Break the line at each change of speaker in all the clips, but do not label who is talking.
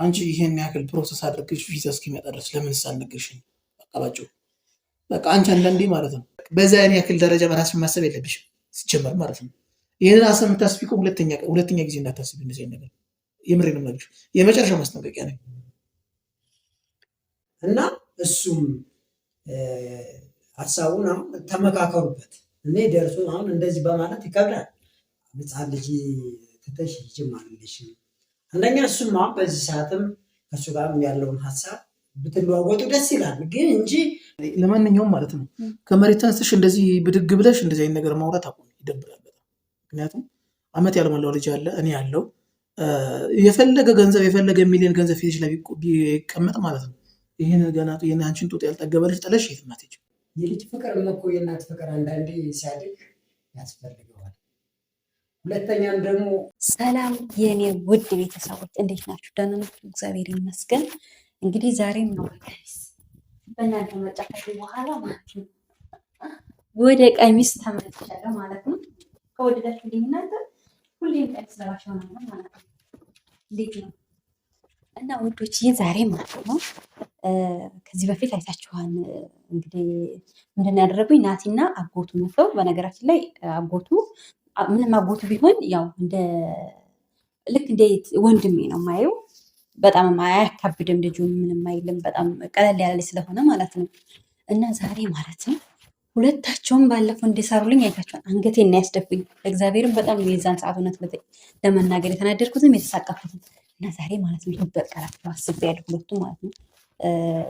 አንቺ ይሄን ያክል ፕሮሰስ አድርገሽ ቪዛ እስኪመጣ ድረስ ለምን ሳልነገርሽኝ? አቃባጭው በቃ አንቺ አንዳንዴ ማለት ነው በዛ ያን ያክል ደረጃ በራስሽ ማሰብ የለብሽም ሲጀመር ማለት ነው። ይህንን ሀሳብ የምታስቢ እኮ ሁለተኛ ጊዜ እንዳታስቢ እንደዚህ ነገር። የምሬን ነው የምነግርሽ፣ የመጨረሻ ማስጠንቀቂያ ነው።
እና እሱም ሀሳቡን አሁን ተመካከሩበት። እኔ ደርሶ አሁን እንደዚህ በማለት ይከብዳል። ህፃን ልጅ ትተሽ ይጅማልልሽ አንደኛ እሱም አሁን በዚህ ሰዓትም ከእሱ ጋር ያለውን ሀሳብ ብትለዋወጡ ደስ ይላል። ግን እንጂ
ለማንኛውም ማለት ነው ከመሬት ተነስተሽ እንደዚህ ብድግ ብለሽ እንደዚህ አይነት ነገር ማውራት አቁም፣ ይደብራል በጣም። ምክንያቱም አመት ያልሞላው ልጅ አለ፣ እኔ ያለው የፈለገ ገንዘብ የፈለገ ሚሊዮን ገንዘብ ፊትሽ ላይ ቢቀመጥ ማለት ነው ይህን ገና አንቺን ጡት ያልጠገበ ልጅ ጥለሽ የትም አትሄጂም።
የልጅ ፍቅር እኮ የእናት ፍቅር አንዳንዴ ሲያድግ ያስፈልገዋል። ሁለተኛም ደግሞ
ሰላም የኔ ውድ ቤተሰቦች እንዴት ናችሁ? ደህና ናችሁ? እግዚአብሔር ይመስገን። እንግዲህ ዛሬም ነው በእናንተ መጫፈት በኋላ ማለት ነው ወደ ቀሚስ ተመልሻለሁ ማለት ነው። ከወደዳችሁ እናንተ ሁሌም ቀሚስ ለባሽ ሆናለሁ ማለት ነው። እንዴት ነው እና ውዶች ዛሬ ማለት ነው ከዚህ በፊት አይታችኋን እንግዲህ ምንድን ያደረጉኝ ናቲና አጎቱ መጥተው፣ በነገራችን ላይ አጎቱ ምንም አጎቱ ቢሆን ያው ልክ እንደ ወንድሜ ነው የማየው። በጣም አያካብድም ልጁ፣ ምንም አይልም። በጣም ቀለል ያለ ስለሆነ ማለት ነው። እና ዛሬ ማለት ነው ሁለታቸውም ባለፈው እንዲሰሩልኝ አይታችኋል። አንገቴን እና ያስደፉኝ እግዚአብሔርን በጣም የዛን ሰዓት እውነት ለመናገር የተናደድኩትም የተሳቀፉትም። እና ዛሬ ማለት ነው ልበቀላቸው አስቤያለሁ። ሁለቱ ማለት ነው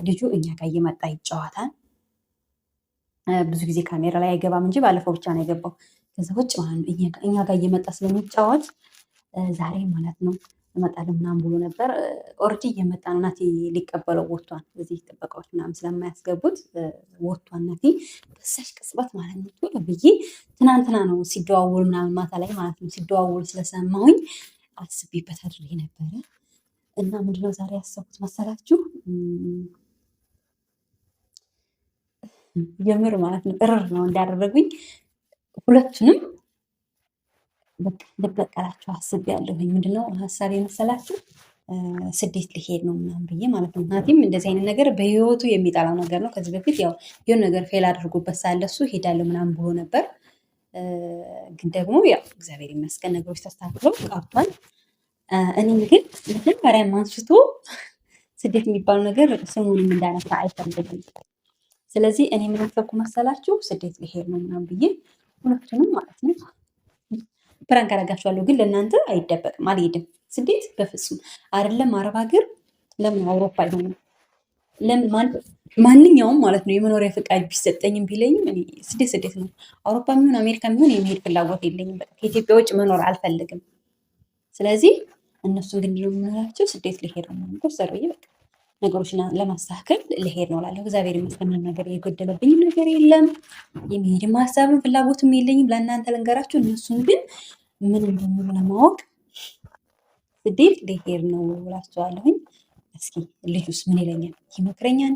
ልጁ እኛ ጋር እየመጣ ይጫወታል። ብዙ ጊዜ ካሜራ ላይ አይገባም እንጂ ባለፈው ብቻ ነው የገባው። ከዛ ውጭ ማለት ነው እኛ ጋር እየመጣ ስለሚጫወት ዛሬ ማለት ነው እመጣለሁ ምናምን ብሎ ነበር። ኦልሬዲ እየመጣ ነው። ናቲ ሊቀበለው ወጥቷን እዚህ ጥበቃዎች ምናምን ስለማያስገቡት ወጥቷን ናቲ በዛች ቅጽበት ማለት ነው ቶሎ ብዬ ትናንትና ነው ሲደዋውሉ ምናምን ማታ ላይ ማለት ነው ሲደዋውሉ ስለሰማሁኝ አስቤበት አድርጌ ነበረ። እና ምንድነው ዛሬ ያሰብኩት መሰላችሁ? የምር ማለት ነው እርር ነው እንዳደረጉኝ ሁለቱንም ልበቀላቸው አስቤያለሁኝ። ምንድነው ሀሳብ የመሰላችሁ? ስደት ሊሄድ ነው ምናምን ብዬ ማለት ነው። ናቲም እንደዚህ አይነት ነገር በህይወቱ የሚጠላው ነገር ነው። ከዚህ በፊት ያው የሆነ ነገር ፌል አድርጎበት ሳለ እሱ ሄዳለሁ ምናምን ብሎ ነበር። ግን ደግሞ ያው እግዚአብሔር ይመስገን ነገሮች ተስተካክለው ቀርቷል። እኔም ግን መጀመሪያም አንስቶ ስደት የሚባለው ነገር ስሙንም እንዳነሳ አይፈልግም። ስለዚህ እኔ ምን አሰብኩ መሰላችሁ? ስደት ሊሄድ ነው ምናምን ብዬ ሁለቱንም ማለት ነው ፕራንክ አደርጋችኋለሁ። ግን ለእናንተ አይደበቅም፣ አልሄድም። ስደት በፍጹም አይደለም። አረብ ሀገር ለምን አውሮፓ አይሆንም? ማንኛውም ማለት ነው የመኖሪያ ፈቃድ ቢሰጠኝም ቢለኝም እኔ ስደት ነው። አውሮፓ የሚሆን አሜሪካ የሚሆን የመሄድ ፍላጎት የለኝም። በቃ ከኢትዮጵያ ውጭ መኖር አልፈልግም። ስለዚህ እነሱን ግን የምንላቸው ስደት ሊሄድ ነው ማለት ሰርዬ በቃ ነገሮችን ለማስተካከል ልሄድ ነው እላለሁ። እግዚአብሔር ይመስገን ምንም ነገር የጎደለብኝ ነገር የለም። የሚሄድም ሀሳብም ፍላጎትም የለኝም። ለእናንተ ልንገራችሁ። እነሱን ግን ምን እንደሚሉ ለማወቅ ስደት ሊሄድ ነው እላቸዋለሁኝ። እስኪ ልጁስ ምን ይለኛል? ይመክረኛል?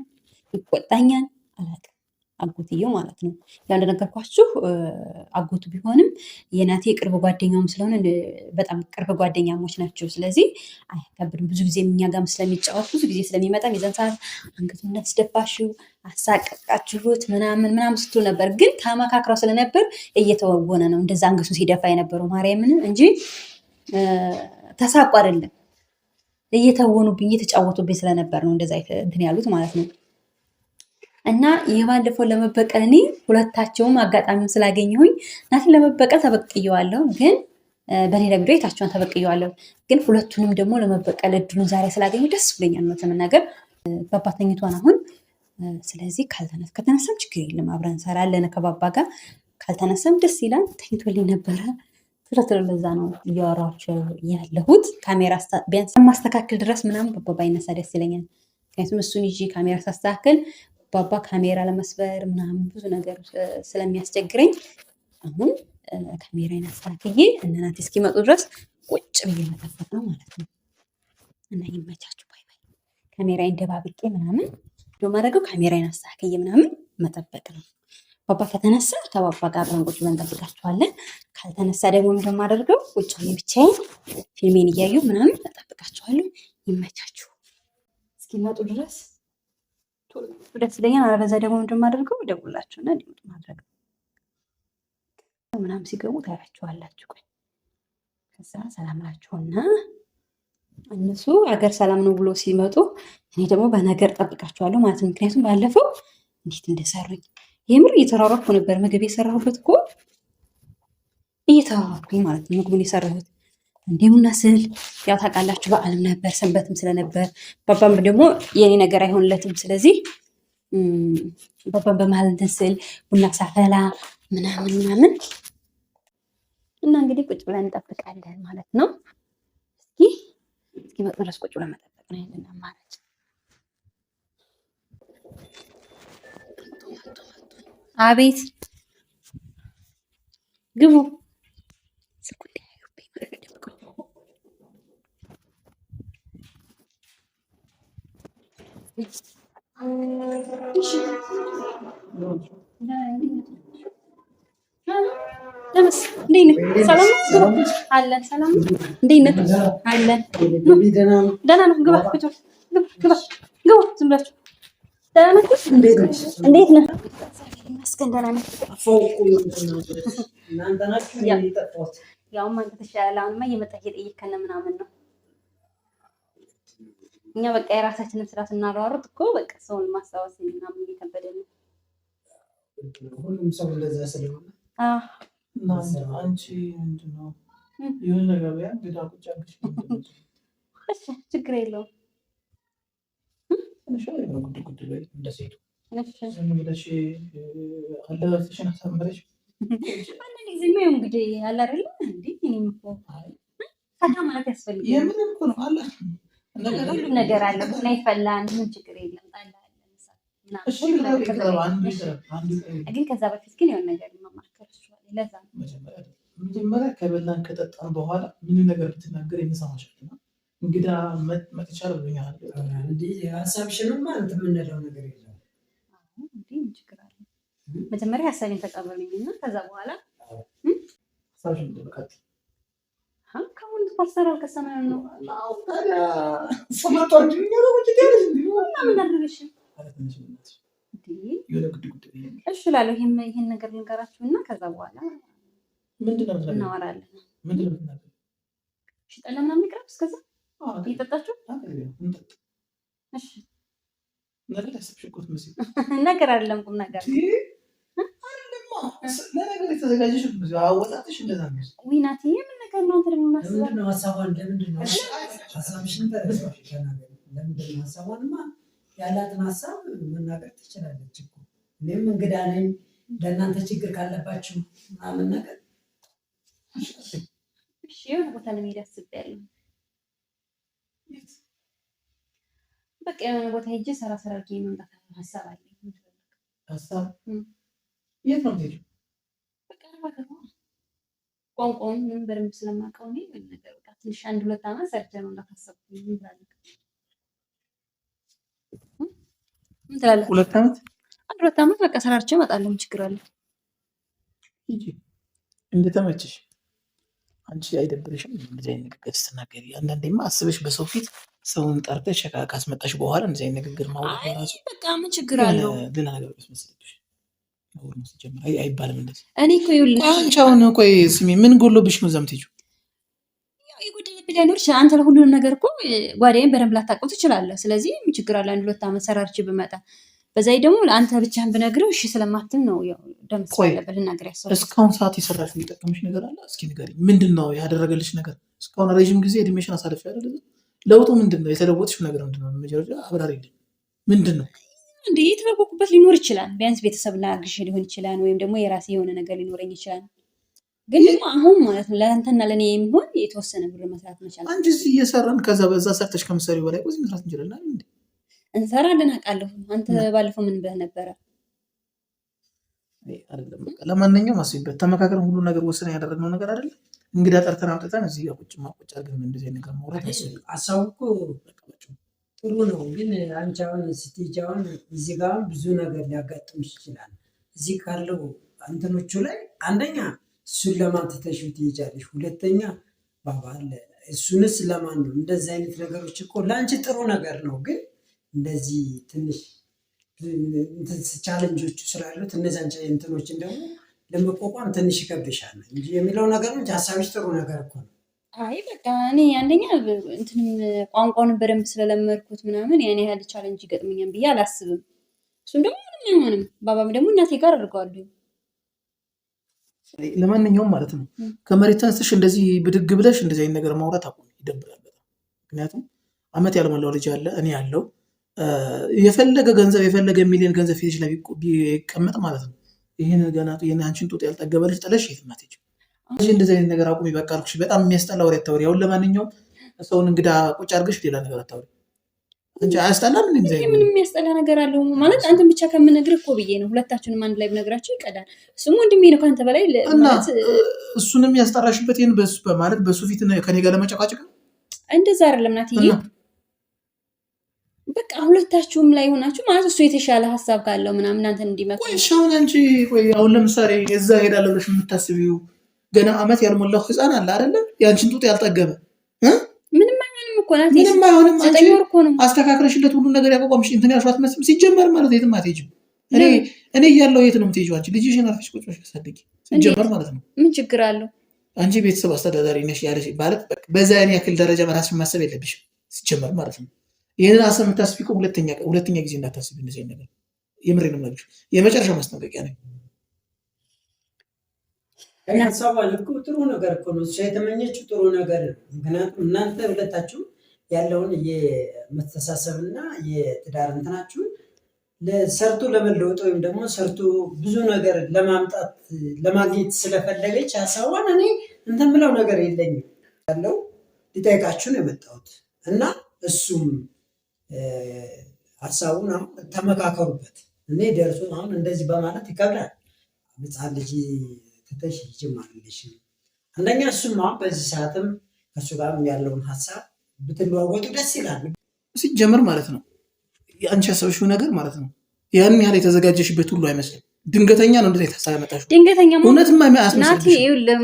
ይቆጣኛል? አላውቅም። አጎትየው ማለት ነው ያው እንደነገርኳችሁ አጎቱ ቢሆንም የናቴ ቅርብ ጓደኛውም ስለሆነ በጣም ቅርብ ጓደኛሞች ናቸው። ስለዚህ አያካብድም። ብዙ ጊዜ እኛ ጋርም ስለሚጫወት ብዙ ጊዜ ስለሚመጣ የዛን ሰዓት አንገቱን እንዳስደፋሽው አሳቀቃችሁት ምናምን ስትሉ ነበር። ግን ተመካክረው ስለነበር እየተወወነ ነው እንደዛ አንገቱን ሲደፋ የነበረው ማርያምን እንጂ ተሳቁ አይደለም። እየተወኑብኝ እየተጫወቱብኝ ስለነበር ነው እንደዛ እንትን ያሉት ማለት ነው። እና የባለፈው ለመበቀል እኔ ሁለታቸውም አጋጣሚውን ስላገኘሁኝ ናቲን ለመበቀል ተበቅየዋለሁ። ግን በሌላ ቪዲዮ የታቸውን ተበቅየዋለሁ። ግን ሁለቱንም ደግሞ ለመበቀል እድሉን ዛሬ ስላገኘሁ ደስ ብሎኛል ነው ለመናገር። ባባ ተኝቷን አሁን። ስለዚህ ከተነሳም ችግር የለም አብረን እንሰራለን ከባባ ጋር። ካልተነሳም ደስ ይላል። ተኝቶልኝ ነበረ ትረትር ለዛ ነው እያወራቸው ያለሁት። ካሜራ ቢያንስ ማስተካከል ድረስ ምናምን ባባ ባይነሳ ደስ ይለኛል። ምክንያቱም እሱን ይዤ ካሜራ ሳስተካከል ባባ ካሜራ ለመስበር ምናምን ብዙ ነገር ስለሚያስቸግረኝ አሁን ካሜራዬን አስተካክዬ እነ ናቲ እስኪመጡ ድረስ ቁጭ ብዬ መጠበቅ ነው ማለት ነው። እና ይመቻችሁ። ባይ ባይ። ካሜራዬን ደባብቄ ምናምን ማድረገው ካሜራዬን አስተካክዬ ምናምን መጠበቅ ነው። ባባ ከተነሳ ከባባ ጋር አብረን ቁጭ ብለን እንጠብቃችኋለን። ካልተነሳ ደግሞ እንደማደርገው ቁጭ ብዬ ብቻዬን ፊልሜን እያየሁ ምናምን እጠብቃችኋለሁ። ይመቻችሁ። እስኪመጡ ድረስ ደስ ይለኛል። አለበዛ ደግሞ ምንድን ማደርገው ደውላችሁና እንዲመጡ ማድረግ ምናምን ሲገቡ ታያችኋላችሁ። ቆይ ከዛ ሰላም ናችሁና እነሱ አገር ሰላም ነው ብሎ ሲመጡ እኔ ደግሞ በነገር ጠብቃችኋለሁ ማለት ነው። ምክንያቱም ባለፈው እንዴት እንደሰሩኝ የምር እየተራራኩ ነበር። ምግብ የሰራሁበት እኮ እየተራራኩኝ ማለት ነው። ምግቡን የሰራሁት እንዲሁና ስል ያው ታውቃላችሁ በዓልም ነበር ሰንበትም ስለነበር ባባም ደግሞ የኔ ነገር አይሆንለትም። ስለዚህ ባባም በመሀል እንትን ስል ቡና ሳፈላ ምናምን እና እንግዲህ ቁጭ ብለን እንጠብቃለን ማለት ነው። እስኪመጡ ድረስ ቁጭ ብለን መጠበቅ ነው ያለን አማራጭ። አቤት ግቡ። እንዴት ነህ? ሰላም ነው አለን። ሰላም ነው እንዴት ነህ? አለን። ደህና ነው። ግባ ግባ። ዝም ብላችሁ ደህና ናችሁ? እንዴት ነህ? ይመስገን ደህና ነኝ። ያውም አንተ ተሻላለህ። አሁንማ እየመጣህ እየጠየከን ምናምን ነው። እኛ በቃ የራሳችንን ስራ ስናሯሩጥ እኮ በቃ ሰውን ማስታወስ ምናምን እየከበደን ነው።
ሁሉም ሰው እንደዛ ስለሆነ
አንቺ ምንድን ነው የሆነ ነገር ያ እንግዳ ቁጭ አድርገሽ
እሺ፣ ችግር የለውም።
ጉድ በይ እንደ ሴቱ ዝም ብለሽ አለባበስሽን አሳምረሽ
አንዳንድ ጊዜማ ያው እንግዲህ አለ አይደለ እንዴ? እኔም እኮ ፈታ ማለት ያስፈልጋል።
የምን እኮ ነው አለ
ሁሉም ነገር አለ። ቡና ይፈላል፣ ምን ችግር የለም። ግን ከዛ በፊት ግን የሆነ ነገር መማከር ይችላል። ለዛ
መጀመሪያ ከበላን ከጠጣን በኋላ ምንም ነገር ብትናገር የምሰማሻልና እንግዳ መጥቻለሁ ብሎኛል።
እንዲህ ሀሳብሽንም ማለት የምንለው ነገር የለም።
እንዲህ ችግር አለ። መጀመሪያ ሀሳቤን ተቀበሉኝና ከዛ በኋላ
ሀሳብሽን ደብቃት
ከሁን ፓስተራል ከሰማዩ ነው
ሰማቷ
ምን አድርገሽ እሺ እላለሁ። ይሄን ነገር ልንገራችሁና ከዛ በኋላ እናወራለን። እሺ ጠላ ምናምን ይቅረብ። እስከዛ እየጠጣችሁ እሺ። ነገር አይደለም ቁም ነገር
ለነገር የተዘጋጀሽ አወጣትሽ እንደዛ ነው።
ወይ ናትዬ ምን ነገር ነው? አንተ ደግሞ
ለምንድን ነው ሀሳቧን ለምንድን ነው ሀሳብሽን ተረጋግተሽ ተናገሪ። ለምንድን ነው ሀሳቧንማ ያላትን ሀሳብ መናገር ትችላለች እኮ። እኔም እንግዳ ነኝ፣ ለእናንተ ችግር ካለባችሁ ምናምን ነገር
እሺ። የሆነ ቦታ ለመሄድ አስቤያለሁ። በቃ የሆነ ቦታ ሄጄ ሰራ አድርጌ መምጣት ሀሳብ አለኝ።
ሀሳብ የት ነው የምትሄጂው?
በቃ ቋንቋውን ምን በደንብ ስለማውቀው እኔ ምን ነገር በቃ ትንሽ 1-2 ዓመት ሰርቼ ነው እንዳታሰብኩኝ። ምን ትላለህ?
2 ዓመት
1-2 ዓመት በቃ ሰራርቼ እመጣለሁ። ምን ችግር አለ?
እንጂ እንደተመቸሽ አንቺ አይደብርሽም? እንደዚህ አይነት ንግግር ስትናገሪ አንዳንዴማ አስበሽ በሰው ፊት ሰውን ጠርተሽ ካስመጣሽ በኋላ እንደዚህ አይነት ንግግር ማውራት ራሱ
በቃ ምን ችግር አለው?
ሌላ ነገር መስለሽ አይባልም እንደዚህ።
እኔ እኮ ይኸውልሽ
አንቺ አሁን ቆይ ስሚ፣ ምን ጎሎብሽ ነው እዛ የምትሄጂው?
ያው የጎደለብኝ ላይኖር ይችላል። አንተ ለሁሉንም ነገር እኮ ጓዳዬን በደንብ ላታውቀው ትችላለህ። ስለዚህ ምን ችግር አለ? 1-2 ዓመት ሰራርቼ ብመጣ በዛይ ደግሞ ለአንተ ብቻህን ብነግረው እሺ ስለማትል ነው። ያው ደምስ ያለበት ልናገር ያሰብኩት።
እስካሁን ሰዓት የሰራሽ የሚጠቀምሽ ነገር አለ? እስኪ ንገሪኝ። ምንድን ነው ያደረገልሽ ነገር? እስካሁን ረዥም ጊዜ እድሜሽን አሳልፍ ያለ ለውጡ ምንድን ነው? የተለወጥሽው ነገር ምንድን ነው? መጀመሪያ አብራሪልኝ። ምንድን ነው
እንዴ? የተለወቁበት ሊኖር ይችላል። ቢያንስ ቤተሰብ ላግሽ ሊሆን ይችላል፣ ወይም ደግሞ የራሴ የሆነ ነገር ሊኖረኝ ይችላል። ግን አሁን ማለት ነው ለአንተና ለእኔ የሚሆን የተወሰነ ብር መስራት መቻል።
አንቺ እዚህ እየሰራን ከዛ በዛ ሰርተሽ ከምትሰሪው በላይ እዚህ መስራት እንችላለን እንዴ?
እንሰራለን አውቃለሁ። አንተ ባለፈው ምን ብለህ ነበረ?
አይደለም በቃ ለማንኛውም አስቢበት። ተመካከረን ሁሉ ነገር ወሰን ያደረግነው ነገር አይደለም። እንግዳ ጠርተን አውጥተን እዚህ ጋር ቁጭ ማቆጭ አድርገን እንደዚህ ነገር ማውራት ያስፈልጋል።
ሀሳቡ እኮ ጥሩ ነው፣ ግን አንቺ አሁን ስትሄጂ አሁን እዚህ ጋር ብዙ ነገር ሊያጋጥምሽ ይችላል። እዚህ ካለው እንትኖቹ ላይ አንደኛ እሱን ለማን ትተሽው ትሄጃለሽ? ሁለተኛ ባባ አለ እሱንስ ለማን ነው? እንደዚህ አይነት ነገሮች እኮ ለአንቺ ጥሩ ነገር ነው፣ ግን እንደዚህ ትንሽ ቻለንጆቹ ስላሉት እነዚህ እንትኖችን ደግሞ ለመቋቋም ትንሽ ይከብድሻል እንጂ የሚለው ነገር ነው። ሀሳብሽ ጥሩ ነገር እኮ ነው።
አይ በቃ እኔ አንደኛ እንትን ቋንቋውን በደንብ ስለለመድኩት ምናምን ያን ያህል ቻለንጅ ይገጥመኛል ብዬ አላስብም። እሱም ደግሞ ምንም አይሆንም። ባባም ደግሞ እናቴ ጋር አድርገዋለሁ።
ለማንኛውም ማለት ነው ከመሬት ተነስተሽ እንደዚህ ብድግ ብለሽ እንደዚህ አይነት ነገር ማውራት አቁም፣ ይደብራል በጣም። ምክንያቱም አመት ያልሞላው ልጅ አለ፣ እኔ ያለው የፈለገ ገንዘብ የፈለገ ሚሊዮን ገንዘብ ፊትሽ ላይ ቢቀመጥ ማለት ነው ይህን ገና ይህን አንቺን ጡት ያልጠገበ ልጅ ጥለሽ የትም አትሄጂም። እንደዚህ አይነት ነገር አቁሚ በቃ አልኩሽ። በጣም የሚያስጠላ ወሬ አታውሪ። አሁን ለማንኛውም ሰውን እንግዳ ቁጭ አድርገሽ ሌላ ነገር አታውሪ እንጂ አያስጠላም።
ምንም የሚያስጠላ ነገር አለው ማለት አንተን ብቻ ከምነግርህ እኮ ብዬ ነው። ሁለታችንም አንድ ላይ ብነግራችሁ ይቀዳል። እሱም ወንድሜ ነው ከአንተ በላይ ማለት
እሱንም ያስጠራሽበት ይህን በሱ ማለት በሱ ፊት ከኔ ጋር ለመጨቃጨቅ
እንደዛ አይደለም ናትዬ። በቃ ሁለታችሁም ላይ ሆናችሁ ማለት እሱ የተሻለ ሀሳብ ካለው ምናምን እናንተን እንዲመጣ
አሁን አንቺ አሁን ለምሳሌ እዛ ሄዳለሁ ብለሽ የምታስቢው ገና አመት ያልሞላው ህፃን አለ አይደለ? ያንቺን ጡት ያልጠገበ
ምንም አይሆንም እኮ ናት።
ምንም አይሆንም። አንቺ አስተካክለሽለት ሁሉ ነገር ያቋቋምሽ እንትን ያልሽው አትመስልም። ሲጀመር ማለት የትም አትሄጂም። እኔ እያለሁ የት ነው የምትሄጂው? አንቺ ልጅሽን አርፈሽ ቁጭ ብለሽ አሳድጊ። ሲጀመር ማለት ነው
ምን ችግር አለው?
አንቺ ቤተሰብ አስተዳዳሪ ነሽ ያለሽ ማለት በዛ ያክል ደረጃ በራስሽ ማሰብ የለብሽም ሲጀመር ማለት ነው። ይህንን ሀሳብ የምታስቢ እኮ ሁለተኛ ጊዜ እንዳታስቢ እንደዚህ ነገር። የምሬን ነው የምልሽ፣ የመጨረሻ ማስጠንቀቂያ ነው።
ሀሳቧ ልክ ጥሩ ነገር እኮ ነው። እሷ የተመኘችው ጥሩ ነገር ነው። ምክንያቱም እናንተ ሁለታችሁ ያለውን የመተሳሰብና የትዳር እንትናችሁን ሰርቶ ለመለወጥ ወይም ደግሞ ሰርቶ ብዙ ነገር ለማምጣት ለማግኘት ስለፈለገች ሀሳቧን እኔ እንትን ብለው ነገር የለኝም ያለው ሊጠይቃችሁ ነው የመጣሁት እና እሱም ሀሳቡን አሁን ተመካከሩበት። እኔ ደርሶ አሁን እንደዚህ በማለት ይከብዳል። ህፃን ልጅ ትተሽ ይጀምራልሽም አንደኛ እሱም አሁን በዚህ ሰዓትም ከእሱ ጋር ያለውን ሀሳብ ብትለዋወጡ ደስ ይላል።
ሲጀምር ማለት ነው የአንቺ ያሰብሽው ነገር ማለት ነው ያን ያህል የተዘጋጀሽበት ሁሉ አይመስልም። ድንገተኛ ነው እንደዚህ ሀሳብ ያመጣሽው።
ድንገተኛ
እውነትም አያስመስልሽም።
ናቲ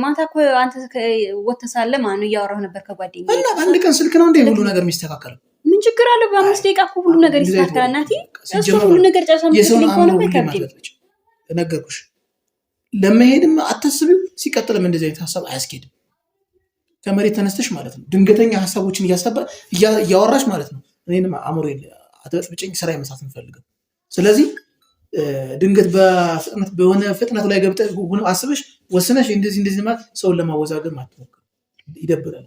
ማታ እኮ አንተ ወተህ ሳለ ማን ነው እያወራሁ ነበር ከጓደኛዬ
እና በአንድ ቀን ስልክ ነው እንደ ሁሉ ነገር የሚስተካከለው።
ምን ችግር አለው? በ5 ደቂቃ እኮ ሁሉ ነገር ይስተካከላል። ናቲ እሱ ሁሉ ነገር ጨርሳ ምትልኝ ከሆነ
ነገርኩሽ። ለመሄድም አታስቢው። ሲቀጥልም እንደዚህ አይነት ሀሳብ አያስኬድም። ከመሬት ተነስተሽ ማለት ነው ድንገተኛ ሀሳቦችን እያወራሽ ማለት ነው እኔንም አእምሮ አትበጥብጭኝ። ስራ የመስራት እንፈልገው። ስለዚህ ድንገት በሆነ ፍጥነት ላይ ገብተሽ አስበሽ ወስነሽ እንደዚህ ማለት ሰውን ለማወዛገብ አትሞክር፣ ይደብራል።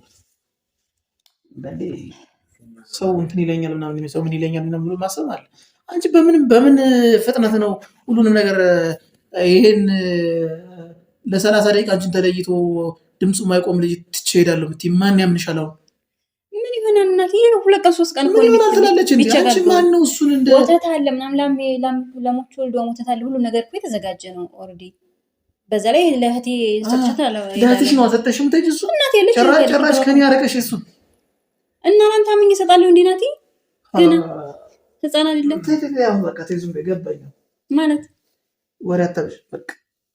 ሰው እንትን ይለኛል ምናምን ሰው ምን ይለኛል ምናምን ብሎ ማሰብ አለ። አንቺ በምን ፍጥነት ነው ሁሉንም ነገር ይሄን ለ30 ደቂቃ አንቺን ተለይቶ ድምፁ ማይቆም ልጅ ትቼ እሄዳለሁ ብትይ ማን ያምንሻል? አሁን
ምን ይሆናል? እናቴ 2 ቀን 3 ቀን
ምን ይሆናል ትላለች እንዴ? አንቺ ማን ነው እሱን እንደ
ወተት አለ ምናምን ለሞች ወልዶ ወተት አለ ሁሉ ነገር እኮ የተዘጋጀ ነው ኦልሬዲ። በዛ ላይ ለህቴ ሰጥቻታለ
ለህትሽ ነው ሰጥተሽም ተጅሱ
እናቴ ልጅ
ጭራሽ ከኔ ያረቀሽ እሱ
እና አንተ ምን ይሰጣልው እንዴ? ናቲ ገና ህፃን አይደለም።
ያው በቃ ተይዙም ገባኝ
ማለት
ወሬ አታብሽ በቃ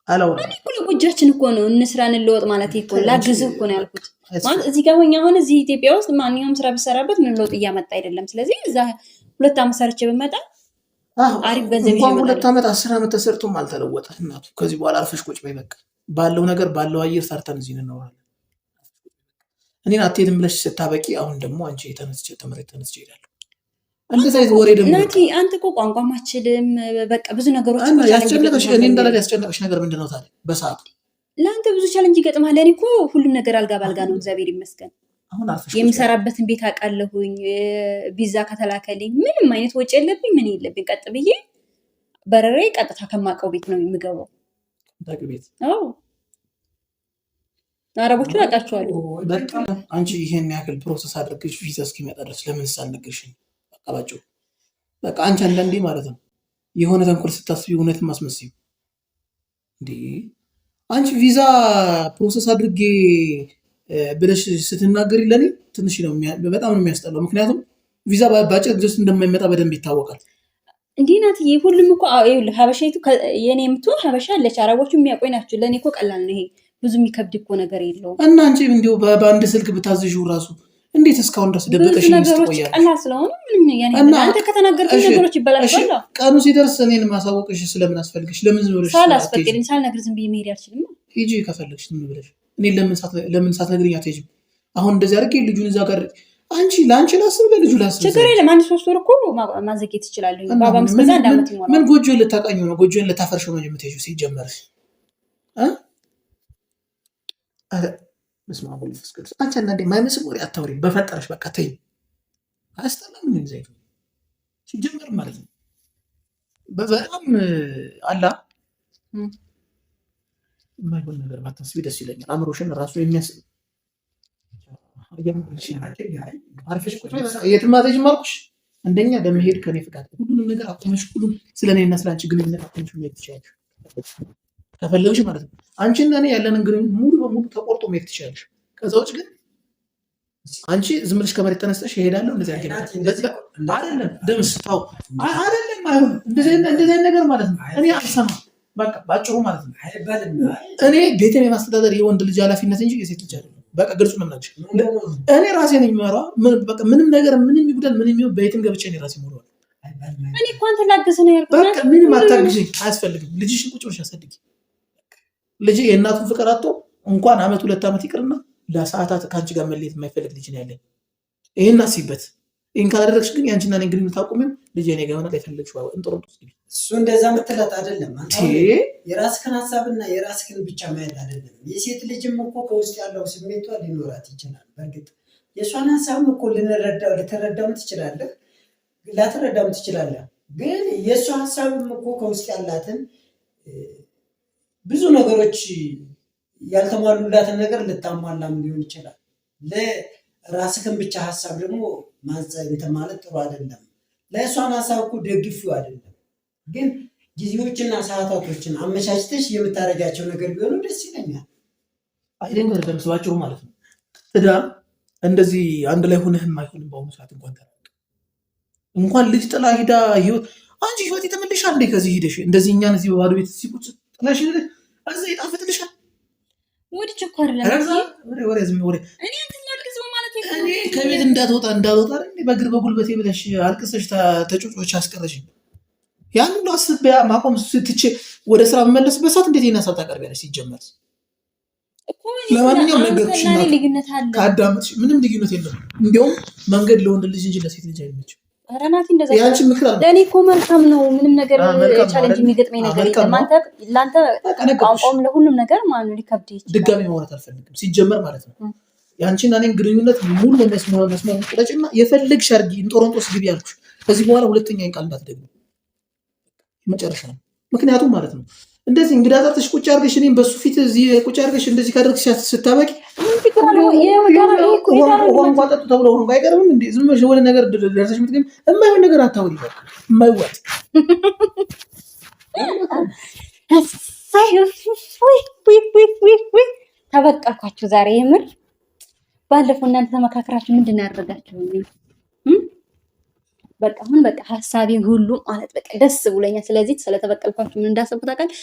አላውራ።
እኔ እኮ ለጎጃችን እኮ ነው እንስራን ለወጥ ማለት እኮ ላግዝህ እኮ ነው ያልኩት። ማለት እዚህ ጋር ሆኛ ሆነ እዚህ ኢትዮጵያ ውስጥ ማንኛውም ስራ ብሰራበት ምን ለውጥ እያመጣ አይደለም። ስለዚህ እዛ 2 ዓመት ሰርቼ ብመጣ አሪፍ ገንዘብ ይመጣል።
2 ዓመት 10 ዓመት ተሰርቶም አልተለወጠ እናቱ። ከዚህ በኋላ አርፈሽ ቁጭ በይ በቃ። ባለው ነገር ባለው አየር ሰርተን እዚህ እንኖራለን። እኔን አትሄድም ብለሽ ስታበቂ አሁን ደግሞ አንቺ ተነስቼ እሄዳለሁ። እንደዛ አይነት ወሬ ደግሞ
ናቲ አንተ እኮ ቋንቋ ማችልም በቃ ብዙ ነገሮች
ያስጨነቀሽ እኔ እንዳለ ያስጨነቀሽ ነገር ምንድነው ታዲያ? በሰዓቱ
ለአንተ ብዙ ቻሌንጅ ይገጥማል። እኔ እኮ ሁሉም ነገር አልጋ ባልጋ ነው፣ እግዚአብሔር ይመስገን።
አሁን አርፈሽ
የምሰራበትን ቤት አውቃለሁኝ። ቪዛ ከተላከልኝ ምንም አይነት ወጪ የለብኝ፣ ምን የለብኝ። ቀጥ ብዬ በረሬ ቀጥታ ከማውቀው ቤት ነው የምገባው።
ቤት
አዎ አረቦቹን አውቃቸዋለሁ።
በጣም አንቺ ይሄን ያክል ፕሮሰስ አድርገሽ ቪዛ እስኪመጣ ድረስ ለምን ሳልነግርሽኝ? አባጭው በቃ አንቺ አንዳንዴ ማለት ነው የሆነ ተንኮል ስታስቢ እውነትም አስመስዩ እንዴ። አንቺ ቪዛ ፕሮሰስ አድርጌ ብለሽ ስትናገሪ ለኔ ትንሽ ነው በጣም ነው የሚያስጠላው። ምክንያቱም ቪዛ ባጭር ጊዜ ውስጥ እንደማይመጣ በደንብ ይታወቃል።
እንዴ ናትዬ ሁሉም እኮ ይኸውልህ ሀበሻይቱ የኔ የምትሆን ሀበሻ አለች፣ አረቦቹ የሚያውቁኝ ናቸው። ለእኔ እኮ ቀላል ነው ይሄ ብዙ የሚከብድ እኮ ነገር የለውም።
እና አንቺ እንዲሁ በአንድ ስልክ ብታዝዥው ራሱ እንዴት እስካሁን ድረስ ደበቀሽ?
ነገሮች ቀላል ስለሆነ ምንም ያኔ አንተ ከተናገርከኝ ነገሮች ይበላሻል።
ቀኑ ሲደርስ እኔን ማሳወቅሽ ስለምን አስፈልግሽ? ለምን ዝም ብለሽ
ሳላስፈቅድኝ ሳልነግር ዝም ብዬ መሄድ አልችልም።
ሂጂ ከፈለግሽ ዝም ብለሽ። እኔ ለምን ሳትነግሪኝ አትሄጂም? አሁን እንደዚህ አድርጌ ልጁን እዛ ጋር አንቺ ለአንቺ ላስብ ለልጁ ላስብ።
ችግር የለም። 1-3 ወር እኮ ማዘግየት ይችላል። ባባ ምስከዛ እንዳመት ይሆናል።
ምን ጎጆን ልታቃኙ ነው? ጎጆን ልታፈርሽው ነው የምትሄጂው ሲጀመር በስመ አብ ወወልድ ወመንፈስ ቅዱስ። አንቺ አንዳንዴ የማይመስል ወሬ አታውሪ በፈጠረሽ። በቃ ተይኝ። አያስጠላም? ምን ዘይቱ ሲጀመር ማለት ነው። በጣም አላ የማይሆን ነገር ባታስቢ ደስ ይለኛል። አእምሮሽን ራሱ የሚያስብ አርፈሽ ቁጭ በይ። የትም አትሄጂም አልኩሽ። አንደኛ ለመሄድ ከኔ ፍቃድ ሁሉንም ነገር አቁመሽ ሁሉም ስለኔና ስለአንቺ ግንኙነት አቁመሽ መሄድ ትችያለሽ ከፈለግሽ ማለት ነው። አንቺና እኔ ያለንን ግንኙነት ሙሉ በሙሉ ተቆርጦ መሄድ ትችላለሽ። ከዛ ውጭ ግን አንቺ ዝም ብለሽ ከመሬት ተነስተሽ እሄዳለሁ እንደዚህ አይደለም። ደምስ ታው አይደለም አይሆን እንደዚህ ነገር ማለት ነው። እኔ አልሰማም በቃ ባጭሩ ማለት ነው። እኔ ቤቴን የማስተዳደር የወንድ ልጅ ኃላፊነት እንጂ የሴት ልጅ አይደለም። በቃ ግልጹ ነው የምናግርሽ። እኔ ራሴ ነኝ የምመራው። በቃ ምንም ነገር ምንም ይጉዳል ምንም ይሁን በየትም ገብቼ እኔ ራሴ የምመራው።
እኔ እኮ አንተ ላግዝ ነው ያልኩት።
በቃ ምንም አታግዥኝ፣ አያስፈልግም። ልጅሽን ቁጭ ብለሽ አሳድጊ። ልጅ የእናቱን ፍቅር አጥቶ እንኳን 1-2 ዓመት ይቅርና ለሰዓታት ከአንቺ ጋር መለየት የማይፈልግ ልጅ ነው ያለኝ። ይሄን አስይበት። ይሄን ካላደረግሽ ግን የአንቺና እኔን ግንኙነት አቁሚው። ልጅ እኔ ጋር ይሆናል። የፈለግሽው እንጦሮንጦስ ግቢ።
እሱ እንደዛ ምትላት አይደለም። የራስህን ሀሳብና የራስህን ብቻ ማየት አይደለም። የሴት ልጅም እኮ ከውስጥ ያለው ስሜቷ ሊኖራት ይችላል። በእርግጥ የእሷን ሀሳብም እኮ ልትረዳም ትችላለህ፣ ላትረዳም ትችላለህ። ግን የእሷ ሀሳብም እኮ ከውስጥ ያላትን ብዙ ነገሮች ያልተሟሉላትን ነገር ልታሟላም ሊሆን ይችላል። ለራስህን ብቻ ሀሳብ ደግሞ ማንጸት ማለት ጥሩ አይደለም። ለእሷን ሀሳብ እኮ ደግፊው አይደለም። ግን ጊዜዎችና ሰዓታቶችን አመቻችተሽ የምታደርጋቸው ነገር ቢሆኑ ደስ ይለኛል።
አይደል? ለምስባጭሩ ማለት ነው። ትዳር እንደዚህ አንድ ላይ ሆነህም አይሆንም። በአሁኑ ሰዓት እንኳን ልጅ ጥላ ሂዳ ህይወት አንቺ ህይወት የተመለሻል እንዴ? ከዚህ ሂደሽ እንደዚህ እኛን እዚህ በባዶ ቤት ሲቁጭ ጥላሽ እዛ ይጣፍጥልሻል።
ወዲህ እኮ አይደለም
ወሬ ዝም ወሬ እኔ ከቤት እንዳትወጣ በእግር በጉልበቴ ብለሽ አልቅሰሽ ተጮጮች አስቀረሽኝ። ያን ሁሉ አስቤ ማቆም ስትቼ ወደ ስራ በመለስበት ሰዓት እንዴት ይናሳብ ታቀርቢያለሽ? ሲጀመር ለማንኛውም ነገርኩሽ ከአዳምጥሽ ምንም ልዩነት የለም። እንዲያውም መንገድ ለወንድ ልጅ እንጂ ለሴት ልጅ አይመችም።
ረናቲ እንደዛ
ያንቺ ምክር አለ።
ለኔ እኮ መልካም ነው። ምንም ነገር ቻሌንጅ የሚገጥመኝ ነገር የለም። ለአንተ ቋንቋም ለሁሉም ነገር ማለት ነው ሊከብድ ይችላል።
ድጋሚ ማውራት አልፈልግም ሲጀመር ማለት ነው። ያንቺና እኔን ግንኙነት ሙሉ መስመር ቁረጭና የፈለግሽ አድርጊ። እንጦሮንጦስ ግቢ ያልኩሽ ከዚህ በኋላ ሁለተኛ ቃል እንዳትደግሚ መጨረሻ ነው። ምክንያቱም ማለት ነው እንደዚህ እንግዳ ጠርተሽ ቁጭ አድርገሽ እኔም በሱ ፊት እዚህ ቁጭ አድርገሽ እንደዚህ ካደረግሽ ስታበቂ ውሃ ጠጡ ተብሎ ውሃ አይቀርብም እንዴ? ዝም ብለሽ ወደ ነገር ደርሰሽ የምትገኝ የማይሆን ነገር አታውሪ። የማይዋጥ
ተበቀልኳችሁ ዛሬ የምር። ባለፈው እናንተ ተመካከራችሁ ምንድን ነው ያደረጋችሁ? በቃ አሁን በቃ ሀሳቤ ሁሉ ማለት በቃ ደስ ብሎኛል። ስለዚህ ስለተበቀልኳችሁ ምን እንዳሰብኩት ታውቃለህ?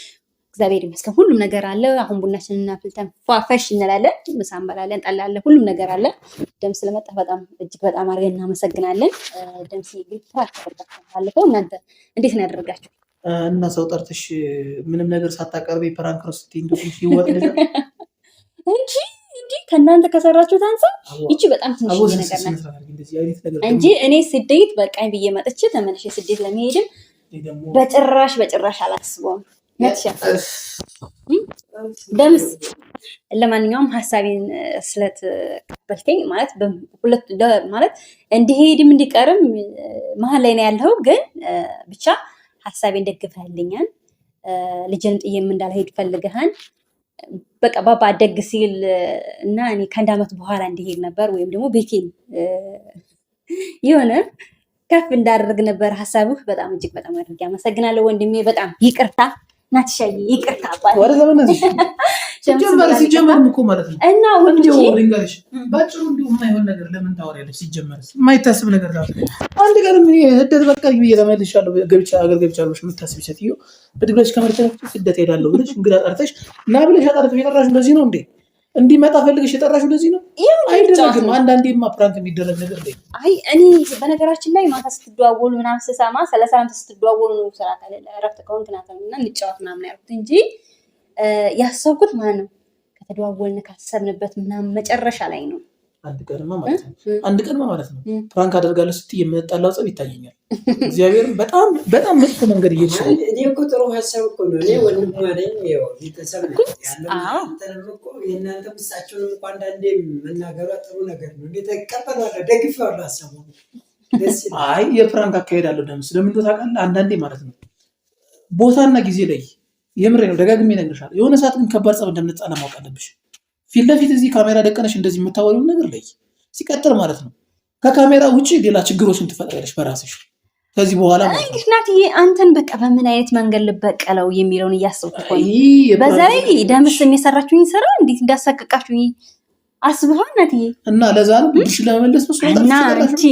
እግዚአብሔር ይመስገን ሁሉም ነገር አለ። አሁን ቡናችንን እናፍልተን ፏፈሽ እንላለን፣ ምሳ እንበላለን፣ ጠላ አለ፣ ሁሉም ነገር አለ። ደም ስለመጣ በጣም እጅግ በጣም አድርገን እናመሰግናለን። ደም ሲግታ ባለፈው እናንተ እንዴት ነው ያደረጋችሁ?
እና ሰው ጠርተሽ ምንም ነገር ሳታቀርቢ ፕራንክ ነው ስትይ እንደው ይወጥ ነገር
እንጂ ከእናንተ ከሰራችሁት አንፃር ይቺ በጣም ትንሽ ነገር ናት እንጂ እኔ ስደት በቃኝ ብዬ መጥቼ ተመልሼ ስደት ለመሄድም በጭራሽ አላስበውም። ደምስ ለማንኛውም ሀሳቤን ስለተቀበልከኝ ማለት እንዲሄድም እንዲቀርም መሀል ላይ ነው ያለው። ግን ብቻ ሀሳቤን ደግፈህልኛል። ልጅንም ጥዬም እንዳልሄድ ፈልገሃል። በቃ ባባ አደግ ሲል እና እኔ ከአንድ ዓመት በኋላ እንዲሄድ ነበር ወይም ደግሞ ቤቴን የሆነ ከፍ እንዳደርግ ነበር ሀሳብህ። በጣም እጅግ በጣም አድርጌ አመሰግናለሁ ወንድሜ። በጣም ይቅርታ ናትሻዬ ይቅርታ አባቴ
ወደ ሲጀመርም እኮ ማለት ነው
እና
ልንገርሽ ባጭሩ እንዲሁ የማይሆን ነገር ለምን ታወሪያለሽ? ሲጀመርስ የማይታስብ ነገር ነው። አንድ ቀን ምን ህደት በቃ ብዬ ተመልሻለሁ ገብቻለሁ የምታስቢ ሴትዮ በድግለሽ ከመርተሽ ስደት ሄዳለሁ ብለሽ እንግዳ ጠርተሽ እና ብለሽ አጣርተሽ የጠራሽው እንደዚህ ነው እንዴ? እንዲመጣ ፈልገሽ የጠራሽው እንደዚህ ነው? አይደረግም። አንዳንዴማ ፕራንክ የሚደረግ ነገር ላይ
አይ እኔ በነገራችን ላይ ማታ ስትደዋወሉ ምናምን ስሰማ ስለሰላም ስትደዋወሉ ነው ስራ ካለ እረፍት ከሆንክ ናተና እንጫወት ምናምን ያልኩት እንጂ ያሰብኩት ማለት ነው ከተደዋወልን ካሰብንበት ምናምን መጨረሻ ላይ ነው።
አንድ ቀንማ ማለት ነው ፕራንክ አደርጋለሁ ስትይ የምጣላው ጸብ ይታየኛል። እግዚአብሔር በጣም መጥፎ መንገድ እየተሰራ
እኔ እኮ ጥሩ ሀሳብ እኮ ነው። እኔ ወንድም ማለኝ ያው ቤተሰብ ነው ያለው አንተንም እኮ የእናንተ ምሳቸውን እኮ አንዳንዴ መናገሯ ጥሩ ነገር ነው። እንዴት ተቀበሏለሁ ደግፌዋለሁ ሀሳቡ ደስ ይላል።
አይ የፕራንክ አካሄዳለሁ ደምስ ለምን ታውቃለህ? አንዳንዴ ማለት ነው ቦታና ጊዜ ላይ የምሬ ነው ደጋግሜ እነግርሻለሁ። የሆነ ሰዓት ግን ከባድ ጸብ እንደምንጣላ ማወቅ አለብሽ። ፊት ለፊት እዚህ ካሜራ ደቀነሽ እንደዚህ የምታወሪው ነገር ላይ ሲቀጥል ማለት ነው ከካሜራ ውጪ ሌላ ችግሮችን ትፈጥሪያለሽ በራስሽ። ከዚህ በኋላ
እንግዲህ ናትዬ አንተን በቃ በምን አይነት መንገድ ልበቀለው የሚለውን እያሰብኩ እኮ ነው። በዛ ላይ ደምስ የሚሰራችሁኝ ስራ እንዴት እንዳሳቀቃችሁኝ አስበሃል ናትዬ።
እና ለዛ ነው ብድሽ ለመመለስ ነው
እና እንጂ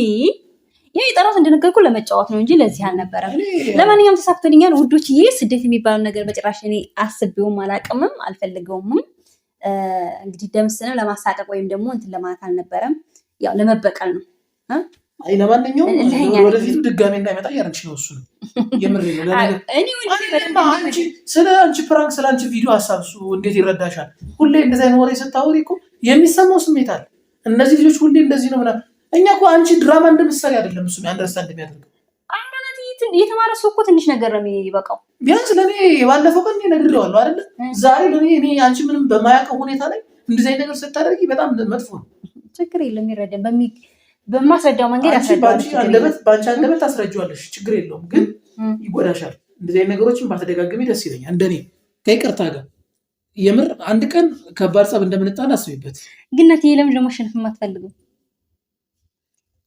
ያው የጠራት እንደነገርኩ ለመጫወት ነው እንጂ ለዚህ አልነበረም። ለማንኛውም ተሳክቶልኛል ውዶችዬ። ስደት የሚባለው ነገር በጭራሽ እኔ አስቤውም አላቅምም አልፈልገውም። እንግዲህ ደምስን ለማሳቀቅ ወይም ደግሞ እንትን ለማለት አልነበረም፣ ያው ለመበቀል ነው።
አይ ለማንኛውም ወደፊቱ ድጋሜ እንዳይመጣ ያረንሽ ነው እሱ ነው የምሬ ነው። አንቺ ስለ አንቺ ፕራንክ ስለ አንቺ ቪዲዮ ሀሳብ እሱ እንዴት ይረዳሻል? ሁሌ እንደዚህ አይነት ወሬ ስታወሪ እኮ የሚሰማው ስሜት አለ። እነዚህ ልጆች ሁሌ እንደዚህ ነው ምናምን። እኛ እኮ አንቺ ድራማ እንደምትሰሪ አይደለም እሱ አንደርስታንድ የሚያደርገው።
የተማረ ሰው እኮ ትንሽ ነገር ነው የሚበቃው።
ቢያንስ ለእኔ ባለፈው ቀን ነግሬዋለሁ አይደለ? ዛሬ ለእኔ አንቺ ምንም በማያውቀው ሁኔታ ላይ እንደዚህ አይነት ነገር ስታደርጊ በጣም መጥፎ ነው።
ችግር የለም ይረዳል። በማስረዳው መንገድ
በአንቺ አንደበት ታስረጂዋለሽ፣ ችግር የለውም። ግን ይጎዳሻል። እንደዚህ አይነት ነገሮችን ባትደጋግሚ ደስ ይለኛል። እንደኔ ከይቅርታ ጋር የምር አንድ ቀን ከባድ ጸብ እንደምንጣል አስቢበት።
ግን ናትዬ ለምንድን ነው ማሸነፍ የማትፈልገው?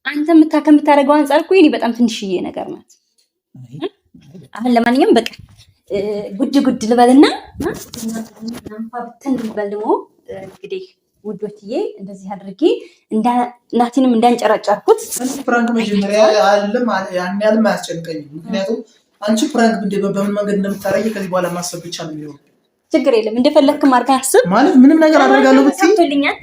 አንተ ከምታደርገው አንጻር እኮ እኔ በጣም ትንሽዬ ነገር ናት። አሁን ለማንኛውም በቃ ጉድ ልበልና ብትን ልበል ደግሞ እንግዲህ ውዶችዬ እንደዚህ አድርጌ ናቲንም እንዳንጨራጨርኩት
ፕራንክ መጀመሪያ አለም ያን ያህልም አያስጨንቀኝም። ምክንያቱም አንቺ ፕራንክ በምን መንገድ እንደምታረጊ ከዚህ በኋላ ማሰብ ብቻ ነው የሚሆነው።
ችግር የለም እንደፈለግክም አድርገህ አስብ።
ማለት ምንም ነገር አደርጋለሁ ብትይ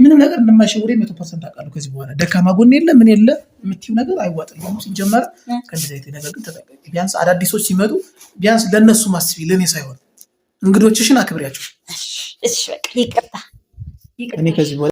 ምንም ነገር እንደማይሸውረኝ 100% አውቃለሁ። ከዚህ በኋላ ደካማ ጎን የለ ምን የለ የምትይው ነገር አይዋጥልኝም። ሲጀመር ከዚህ አይነት ነገር ግን ተጠቀቂ። ቢያንስ አዳዲሶች ሲመጡ ቢያንስ ለነሱ ማስቢ ለኔ ሳይሆን እንግዶችሽን አክብሪያቸው።
እሺ በቃ ይቅርታ።
እኔ ከዚህ